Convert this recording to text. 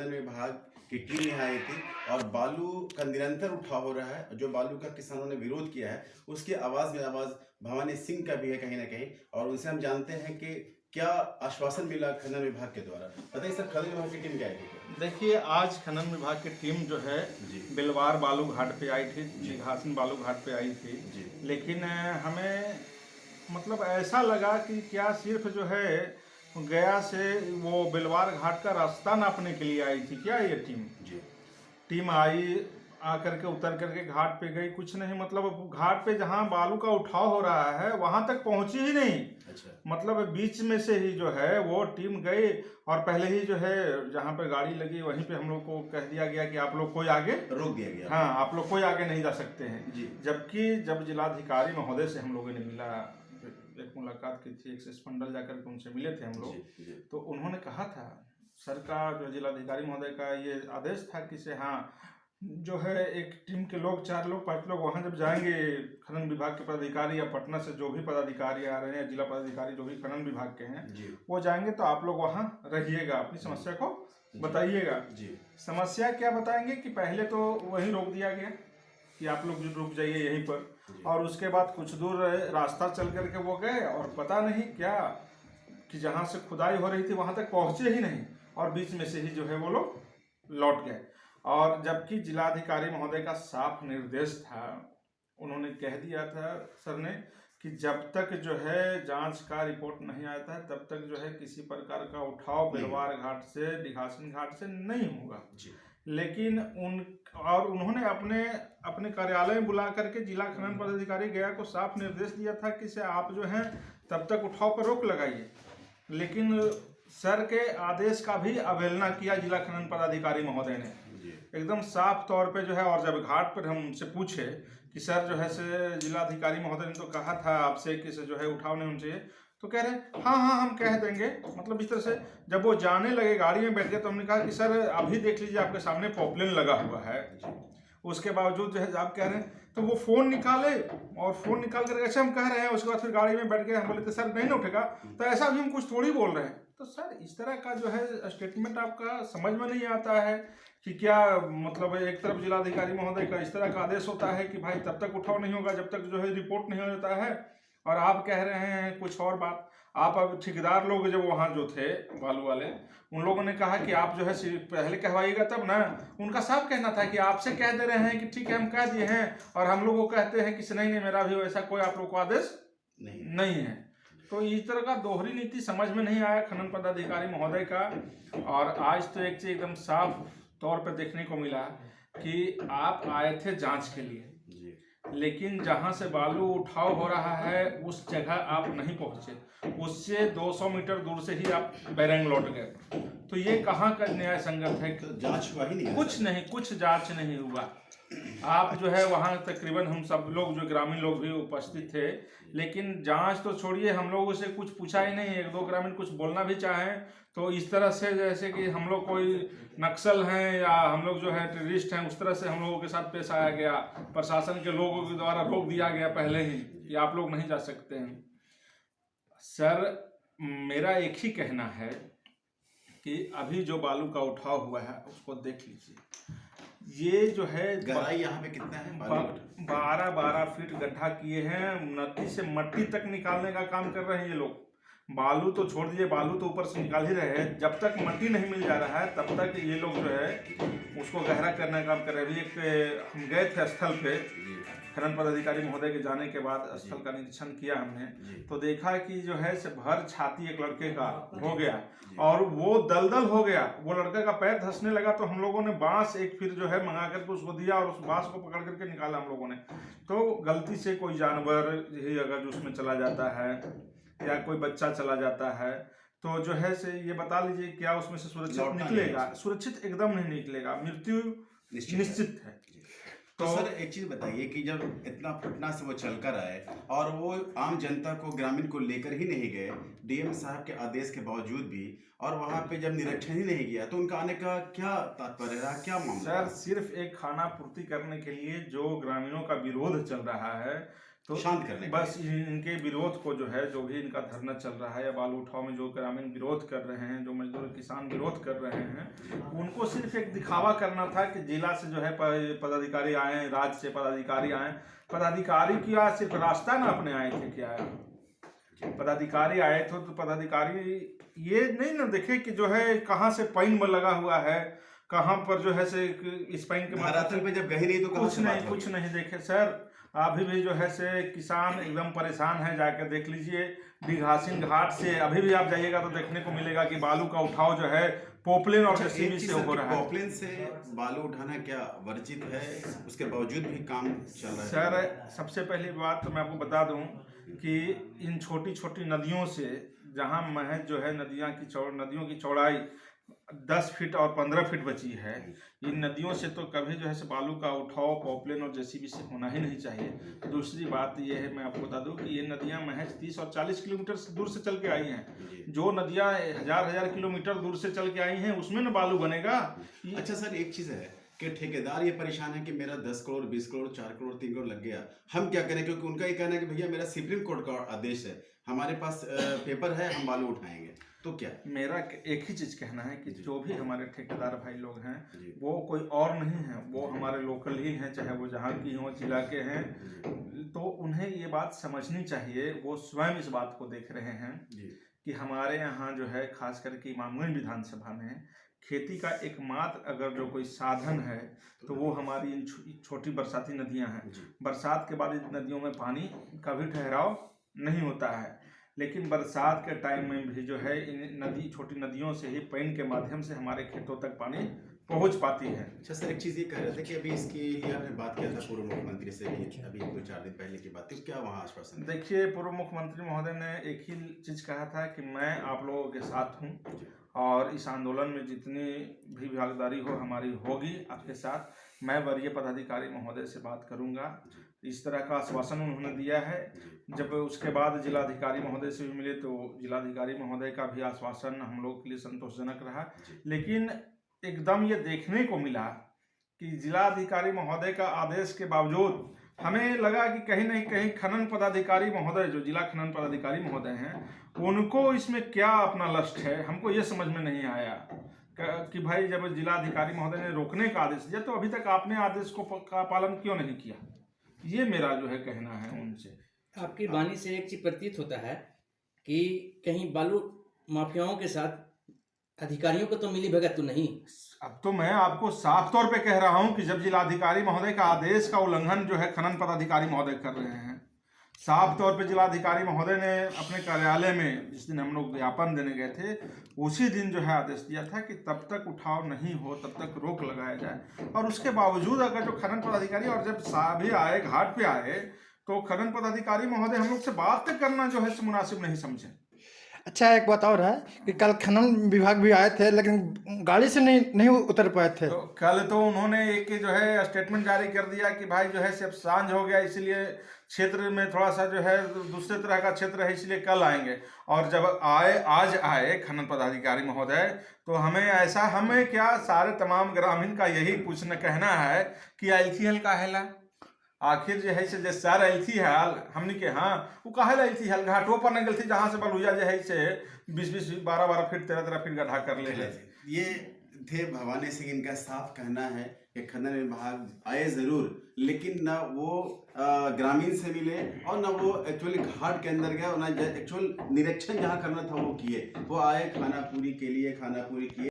खनन विभाग की टीम यहाँ आई थी और बालू का निरंतर उठाव हो रहा है। जो बालू का किसानों ने विरोध किया है उसकी आवाज़ में आवाज़ भवानी सिंह का भी है कहीं ना कहीं, और उनसे हम जानते हैं कि क्या आश्वासन मिला खनन विभाग के द्वारा। बताइए सर, खनन विभाग की टीम क्या आई थी? देखिए, आज खनन विभाग की टीम जो है बिलवार बालू घाट पे आई थी, निघासन बालू घाट पे आई थी। लेकिन हमें मतलब ऐसा लगा कि क्या सिर्फ जो है गया से वो बिलवार घाट का रास्ता नापने के लिए आई थी क्या ये टीम आई, आकर के उतर करके घाट पे गई, कुछ नहीं। मतलब घाट पे जहाँ बालू का उठाव हो रहा है वहां तक पहुंची ही नहीं। अच्छा। मतलब बीच में से ही जो है वो टीम गई और पहले ही जो है जहाँ पे गाड़ी लगी वहीं पे हम लोग को कह दिया गया कि आप लोग कोई आगे रोक दिया गया। हाँ, आप लोग कोई आगे नहीं जा सकते हैं। जबकि जब जिलाधिकारी महोदय से हम लोगों ने मिला, एक मुलाकात की थी, एक सेस्पंडल जाकर के उनसे मिले थे हम लोग, तो उन्होंने कहा था सर का जो जिलाधिकारी महोदय का ये आदेश था कि से हाँ जो है एक टीम के लोग 4 लोग 5 लोग वहाँ जब जाएंगे, खनन विभाग के पदाधिकारी या पटना से जो भी पदाधिकारी आ रहे हैं या जिला पदाधिकारी जो भी खनन विभाग के हैं वो जाएंगे, तो आप लोग वहाँ रहिएगा, अपनी समस्या को बताइएगा। समस्या क्या बताएंगे कि पहले तो वहीं रोक दिया गया कि आप लोग रुक जाइए यहीं पर, और उसके बाद कुछ दूर रास्ता चल करके वो गए और पता नहीं क्या कि जहाँ से खुदाई हो रही थी वहाँ तक पहुँचे ही नहीं, और बीच में से ही जो है वो लोग लौट गए। और जबकि जिलाधिकारी महोदय का साफ निर्देश था, उन्होंने कह दिया था सर ने कि जब तक जो है जांच का रिपोर्ट नहीं आता है तब तक जो है किसी प्रकार का उठाव बिलवार घाट से निघासन घाट से नहीं होगा। लेकिन उन्होंने अपने कार्यालय में बुला करके जिला खनन पदाधिकारी गया को साफ निर्देश दिया था कि से आप जो है तब तक उठाव पर रोक लगाइए। लेकिन सर के आदेश का भी अवहेलना किया जिला खनन पदाधिकारी महोदय ने एकदम साफ तौर पे जो है। और जब घाट पर हम उनसे पूछे कि सर जो है से जिलाधिकारी महोदय ने तो कहा था आपसे कि से जो है उठाव नहीं होना चाहिए, तो कह रहे हाँ हम कह देंगे। मतलब इस तरह से जब वो जाने लगे गाड़ी में बैठ गए तो हमने कहा कि सर अभी देख लीजिए आपके सामने पॉपलेन लगा हुआ है, उसके बावजूद जो है आप कह रहे हैं। तो वो फ़ोन निकाले और फ़ोन निकाल कर ऐसे हम कह रहे हैं, उसके बाद फिर गाड़ी में बैठ गए। हम बोले तो सर नहीं ना उठेगा, तो ऐसा भी हम कुछ थोड़ी बोल रहे हैं। तो सर इस तरह का जो है स्टेटमेंट आपका समझ में नहीं आता है कि क्या मतलब एक तरफ जिलाधिकारी महोदय का इस तरह का आदेश होता है कि भाई तब तक उठाव नहीं होगा जब तक जो है रिपोर्ट नहीं हो जाता है, और आप कह रहे हैं कुछ और बात। आप अब ठेकेदार लोग जब वहाँ जो थे बालू वाले, उन लोगों ने कहा कि आप जो है पहले कहवाइएगा तब ना। उनका साफ कहना था कि आपसे कह दे रहे हैं कि ठीक है हम कह दिए हैं, और हम लोग को कहते हैं कि नहीं मेरा भी वैसा कोई आप लोग को आदेश नहीं है। तो इस तरह का दोहरी नीति समझ में नहीं आया खनन पदाधिकारी महोदय का। और आज तो एक चीज एकदम साफ तौर पर देखने को मिला कि आप आए थे जांच के लिए, लेकिन जहां से बालू उठाव हो रहा है उस जगह आप नहीं पहुंचे, उससे 200 मीटर दूर से ही आप बैरंग लौट गए। तो ये कहाँ का न्याय संगत है? जांच हुआ ही नहीं, कुछ जांच नहीं हुआ। आप जो है वहाँ तकरीबन हम सब लोग जो ग्रामीण लोग भी उपस्थित थे, लेकिन जांच तो छोड़िए, हम लोगों से कुछ पूछा ही नहीं। 1-2 ग्रामीण कुछ बोलना भी चाहें तो इस तरह से जैसे कि हम लोग कोई नक्सल हैं या हम लोग जो है टेररिस्ट हैं, उस तरह से हम लोगों के साथ पेश आया गया। प्रशासन के लोगों के द्वारा रोक दिया गया पहले ही कि आप लोग नहीं जा सकते हैं। सर मेरा एक ही कहना है कि अभी जो बालू का उठाव हुआ है उसको देख लीजिए। ये जो है गहराई यहाँ पे कितना है? 12 फीट गड्ढा किए हैं, नदी से मट्टी तक निकालने का काम कर रहे हैं ये लोग। बालू तो छोड़ दीजिए, बालू तो ऊपर से निकाल ही रहे हैं। जब तक मट्टी नहीं मिल जा रहा है तब तक ये लोग जो है उसको गहरा करने का काम कर रहे हैं। अभी एक हम गए थे स्थल पे, खनन पदाधिकारी महोदय के जाने के बाद स्थल का निरीक्षण किया हमने, तो देखा कि जो है भर छाती एक लड़के का हो गया और वो दलदल हो गया। वो लड़के का पैर धंसने लगा, तो हम लोगों ने बांस एक फिर जो है मंगा करके उसको दिया और उस बांस को पकड़ करके निकाला हम लोगों ने। तो गलती से कोई जानवर ही अगर उसमें चला जाता है या कोई बच्चा चला जाता है तो जो है से ये बता लीजिए क्या उसमें से सुरक्षित निकलेगा? सुरक्षित एकदम नहीं निकलेगा, मृत्यु निश्चित है। तो सर एक चीज बताइए कि जब इतना पटना से वो चलकर आए और वो आम जनता को ग्रामीण को लेकर ही नहीं गए डीएम साहब के आदेश के बावजूद भी, और वहां पे जब निरीक्षण ही नहीं किया, तो उनका आने का क्या तात्पर्य रहा, क्या मामला? सर सिर्फ एक खाना पूर्ति करने के लिए जो ग्रामीणों का विरोध चल रहा है, तो शांत करने बस इनके विरोध को जो है, जो भी इनका धरना चल रहा है या बालू उठाव में जो ग्रामीण विरोध कर रहे हैं, जो मजदूर किसान विरोध कर रहे हैं, उनको सिर्फ एक दिखावा करना था कि जिला से जो है पदाधिकारी आए, राज्य से पदाधिकारी आए। पदाधिकारी क्या सिर्फ रास्ता ना अपने आए थे क्या? पदाधिकारी आए थे तो पदाधिकारी ये नहीं ना देखे कि जो है कहाँ से पाइन में लगा हुआ है, कहाँ पर जो है से इस पाइन के धरातल पे जब गई नहीं तो कुछ नहीं देखे सर। अभी भी जो है से किसान एकदम परेशान है, जाकर देख लीजिए दिघासिन घाट से अभी भी आप जाइएगा तो देखने को मिलेगा कि बालू का उठाव जो है पोपलेन और जेसीबी से हो रहा है। पोपलेन से बालू उठाना क्या वर्जित है? उसके बावजूद भी काम चल रहा है सर। सबसे पहली बात तो मैं आपको बता दूं कि इन छोटी छोटी नदियों से, जहां महज जो है नदियों की चौड़ाई 10 फीट और 15 फीट बची है, इन नदियों से तो कभी जो है से बालू का उठाव पॉपलेन और जेसीबी से होना ही नहीं चाहिए। दूसरी बात ये है, मैं आपको बता दूं कि ये नदियां महज 30 और 40 किलोमीटर दूर से चल के आई हैं। जो नदियां हजार किलोमीटर दूर से चल के आई हैं उसमें न बालू बनेगा। अच्छा सर, एक चीज़ है कि ठेकेदार ये परेशान है कि मेरा 10 करोड़ 20 करोड़ 4 करोड़ 3 करोड़ लग गया, हम क्या करें? क्योंकि उनका ये कहना है कि भैया मेरा सुप्रीम कोर्ट का आदेश है, हमारे पास पेपर है, हम बालू उठाएंगे। तो क्या मेरा एक ही चीज कहना है कि जो भी हमारे ठेकेदार भाई लोग हैं वो कोई और नहीं है, वो हमारे लोकल ही हैं, चाहे वो जहाँ की हों, जिला के हैं। तो उन्हें ये बात समझनी चाहिए, वो स्वयं इस बात को देख रहे हैं कि हमारे यहाँ जो है खास करके इमामगंज विधानसभा में खेती का एकमात्र अगर जो कोई साधन है तो वो हमारी इन छोटी बरसाती नदियाँ हैं। बरसात के बाद इन नदियों में पानी का भी ठहराव नहीं होता है, लेकिन बरसात के टाइम में भी जो है इन छोटी नदियों से ही पाइन के माध्यम से हमारे खेतों तक पानी पहुंच पाती है। अच्छा सर, एक चीज़ ये कह रहे थे कि अभी इसके लिए आपने बात किया था पूर्व मुख्यमंत्री से, अभी 2-4 दिन पहले की बात थी, क्या वहाँ आश्वासन? देखिए, पूर्व मुख्यमंत्री महोदय ने एक ही चीज़ कहा था कि मैं आप लोगों के साथ हूँ और इस आंदोलन में जितनी भी भागीदारी हो हमारी होगी आपके साथ। मैं वरीय पदाधिकारी महोदय से बात करूँगा, इस तरह का आश्वासन उन्होंने दिया है। जब उसके बाद जिलाधिकारी महोदय से भी मिले तो जिलाधिकारी महोदय का भी आश्वासन हम लोग के लिए संतोषजनक रहा। लेकिन एकदम ये देखने को मिला कि जिलाधिकारी महोदय का आदेश के बावजूद हमें लगा कि कहीं नहीं कहीं खनन पदाधिकारी महोदय, जो जिला खनन पदाधिकारी महोदय हैं, उनको इसमें क्या अपना लक्ष्य है, हमको ये समझ में नहीं आया कि भाई जब जिलाधिकारी महोदय ने रोकने का आदेश दिया तो अभी तक आपने आदेश का पालन क्यों नहीं किया। ये मेरा जो है कहना है उनसे। आपकी वाणी से एक चीज प्रतीत होता है कि कहीं बालू माफियाओं के साथ अधिकारियों को तो मिली भगत तो नहीं। अब तो मैं आपको साफ तौर पे कह रहा हूं कि जब जिलाधिकारी महोदय का आदेश का उल्लंघन जो है खनन पदाधिकारी महोदय कर रहे हैं, साफ तौर पे जिलाधिकारी महोदय ने अपने कार्यालय में जिस दिन हम लोग ज्ञापन देने गए थे उसी दिन जो है आदेश दिया था कि तब तक उठाव नहीं हो तब तक रोक लगाया जाए। और उसके बावजूद अगर जो खनन पदाधिकारी, और जब साहब आए घाट पे आए तो खनन पदाधिकारी महोदय हम लोग से बात करना जो है मुनासिब नहीं समझे। अच्छा, एक बात और है कि कल खनन विभाग भी आए थे लेकिन गाड़ी से नहीं उतर पाए थे। तो कल तो उन्होंने एक जो है स्टेटमेंट जारी कर दिया कि भाई जो है सिर्फ सांझ हो गया, इसलिए क्षेत्र में थोड़ा सा जो है दूसरे तरह का क्षेत्र है, इसलिए कल आएंगे। और जब आज आए खनन पदाधिकारी महोदय तो हमें क्या सारे तमाम ग्रामीण का यही कहना है कि अलथी हल का हैला, आखिर जो है से सारा अलथी हाल हमने के हाँ वो काहे अलथी हाल घाटों पर न गलती जहाँ से बलुइया जो है से 20-20 12-12 फीट 13-13 फीट गड्ढा कर ले। ये थे भवानी सिंह, इनका साफ कहना है कि खनन विभाग आए जरूर लेकिन ना वो ग्रामीण से मिले और ना वो एक्चुअली घाट के अंदर गया और ना एक्चुअल निरीक्षण जहाँ करना था वो किए। वो आए खाना पूरी के लिए खाना पूरी किए।